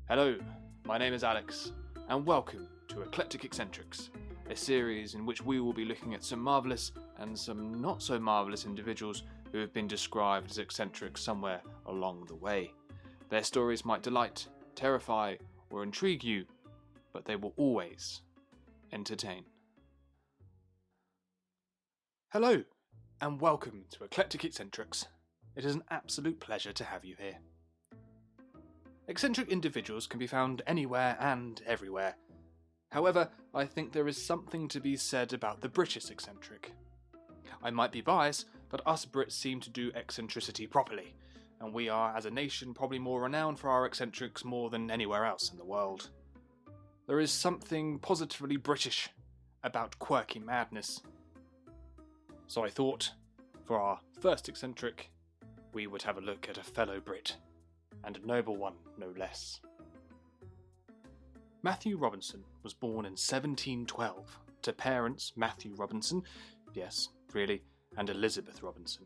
Hello, my name is Alex, and welcome to Eclectic Eccentrics, a series in which we will be looking at some marvellous and some not so marvellous individuals who have been described as eccentric somewhere along the way. Their stories might delight, terrify, or intrigue you, but they will always entertain. Hello, and welcome to Eclectic Eccentrics. It is an absolute pleasure to have you here. Eccentric individuals can be found anywhere and everywhere. However, I think there is something to be said about the British eccentric. I might be biased, but us Brits seem to do eccentricity properly, and we are, as a nation, probably more renowned for our eccentrics more than anywhere else in the world. There is something positively British about quirky madness. So I thought, for our first eccentric, we would have a look at a fellow Brit, and a noble one no less. Matthew Robinson was born in 1712 to parents Matthew Robinson, yes, really, and Elizabeth Robinson.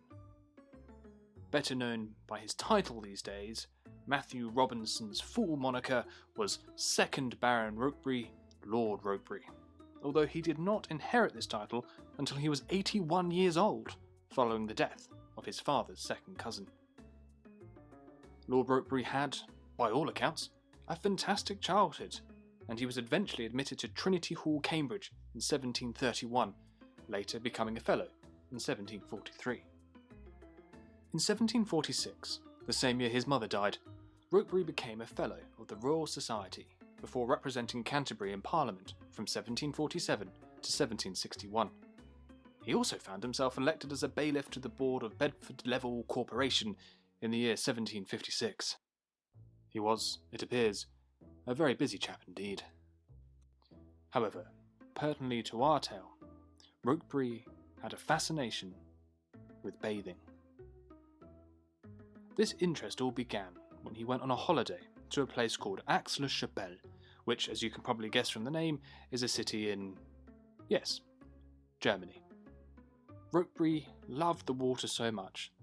Better known by his title these days, Matthew Robinson's full moniker was 2nd Baron Rokeby, Lord Rokeby, although he did not inherit this title until he was 81 years old, following the death of his father's second cousin. Lord Rokeby had, by all accounts, a fantastic childhood, and he was eventually admitted to Trinity Hall, Cambridge in 1731, later becoming a Fellow in 1743. In 1746, the same year his mother died, Rokeby became a Fellow of the Royal Society before representing Canterbury in Parliament from 1747 to 1761. He also found himself elected as a bailiff to the board of Bedford Level Corporation in the year 1756. He was, it appears, a very busy chap indeed. However, pertinently to our tale, Rokeby had a fascination with bathing. This interest all began when he went on a holiday to a place called Aix-la-Chapelle, which, as you can probably guess from the name, is a city in, yes, Germany. Rokeby loved the water so much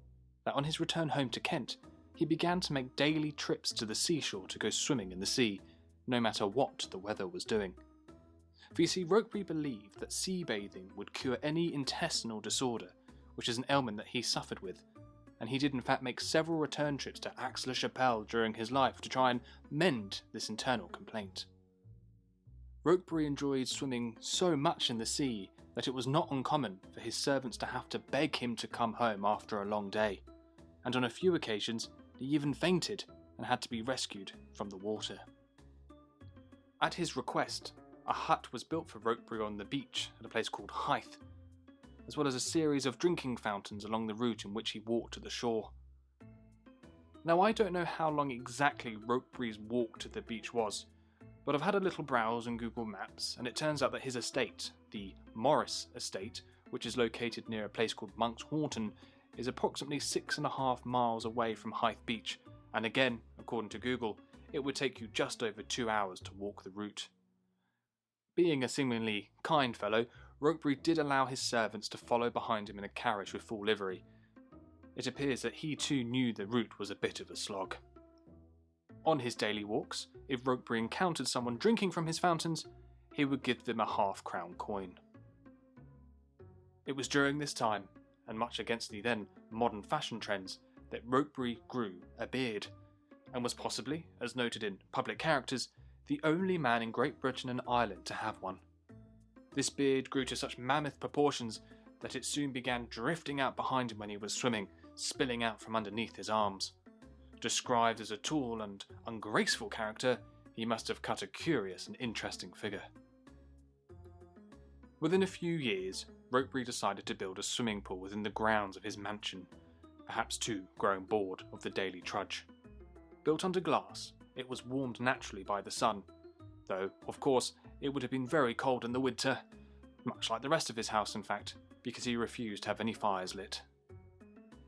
that on his return home to Kent, he began to make daily trips to the seashore to go swimming in the sea, no matter what the weather was doing. For you see, Rokeby believed that sea bathing would cure any intestinal disorder, which is an ailment that he suffered with, and he did in fact make several return trips to Aix-la-Chapelle during his life to try and mend this internal complaint. Rokeby enjoyed swimming so much in the sea that it was not uncommon for his servants to have to beg him to come home after a long day, and on a few occasions he even fainted and had to be rescued from the water. At his request, a hut was built for Rokeby on the beach at a place called Hythe, as well as a series of drinking fountains along the route in which he walked to the shore. Now, I don't know how long exactly Rokeby's walk to the beach was, but I've had a little browse on Google Maps, and it turns out that his estate, the Morris Estate, which is located near a place called Monk's Horton, is approximately 6.5 miles away from Hythe Beach, and again, according to Google, it would take you just over 2 hours to walk the route. Being a seemingly kind fellow, Rokeby did allow his servants to follow behind him in a carriage with full livery. It appears that he too knew the route was a bit of a slog. On his daily walks, if Rokeby encountered someone drinking from his fountains, he would give them a half-crown coin. It was during this time, and much against the then modern fashion trends, that Rokeby grew a beard, and was possibly, as noted in Public Characters, the only man in Great Britain and Ireland to have one. This beard grew to such mammoth proportions that it soon began drifting out behind him when he was swimming, spilling out from underneath his arms. Described as a tall and ungraceful character, he must have cut a curious and interesting figure. Within a few years, Rokeby decided to build a swimming pool within the grounds of his mansion, perhaps too growing bored of the daily trudge. Built under glass, it was warmed naturally by the sun, though, of course, it would have been very cold in the winter, much like the rest of his house in fact, because he refused to have any fires lit.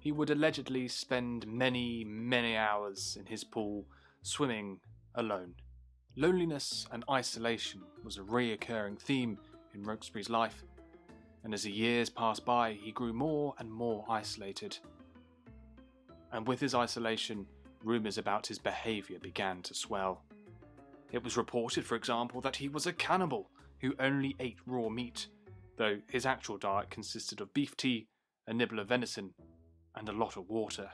He would allegedly spend many hours in his pool, swimming alone. Loneliness and isolation was a reoccurring theme in Rokeby's life, and as the years passed by, he grew more and more isolated. And with his isolation, rumours about his behaviour began to swell. It was reported, for example, that he was a cannibal who only ate raw meat, though his actual diet consisted of beef tea, a nibble of venison, and a lot of water.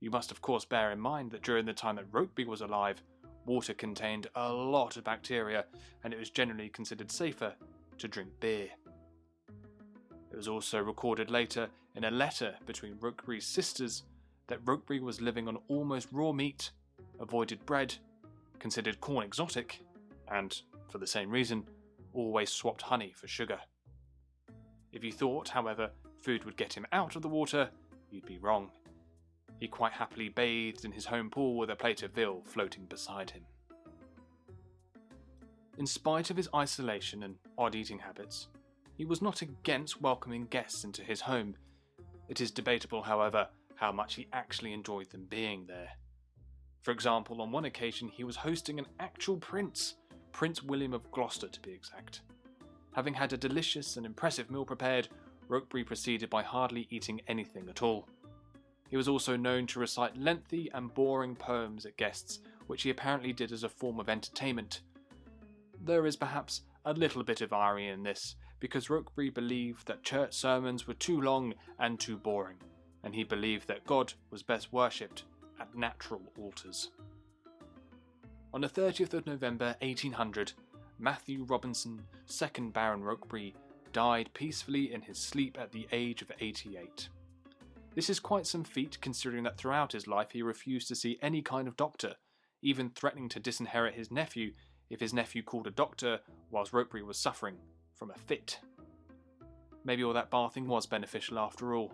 You must of course bear in mind that during the time that Rokeby was alive, water contained a lot of bacteria, and it was generally considered safer to drink beer. It was also recorded later in a letter between Rokeby's sisters that Rokeby was living on almost raw meat, avoided bread, considered corn exotic, and, for the same reason, always swapped honey for sugar. If you thought, however, food would get him out of the water, you'd be wrong. He quite happily bathed in his home pool with a plate of veal floating beside him. In spite of his isolation and odd eating habits, he was not against welcoming guests into his home. It is debatable, however, how much he actually enjoyed them being there. For example, on one occasion he was hosting an actual prince, Prince William of Gloucester to be exact. Having had a delicious and impressive meal prepared, Rokeby proceeded by hardly eating anything at all. He was also known to recite lengthy and boring poems at guests, which he apparently did as a form of entertainment. There is perhaps a little bit of irony in this, because Rokeby believed that church sermons were too long and too boring, and he believed that God was best worshipped at natural altars. On the 30th of November 1800, Matthew Robinson, 2nd Baron Rokeby, died peacefully in his sleep at the age of 88. This is quite some feat, considering that throughout his life he refused to see any kind of doctor, even threatening to disinherit his nephew if his nephew called a doctor whilst Rokeby was suffering from a fit. Maybe all that bathing was beneficial after all.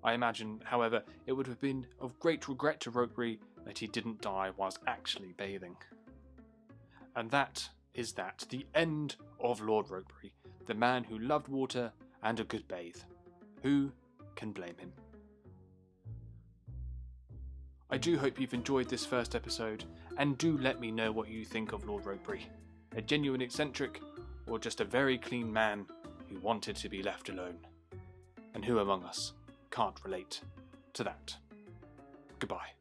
I imagine, however, it would have been of great regret to Rokeby that he didn't die whilst actually bathing. And that is the end of Lord Rokeby, the man who loved water and a good bathe. Who can blame him? I do hope you've enjoyed this first episode, and do let me know what you think of Lord Rokeby. A genuine eccentric, or just a very clean man who wanted to be left alone? And who among us can't relate to that? Goodbye.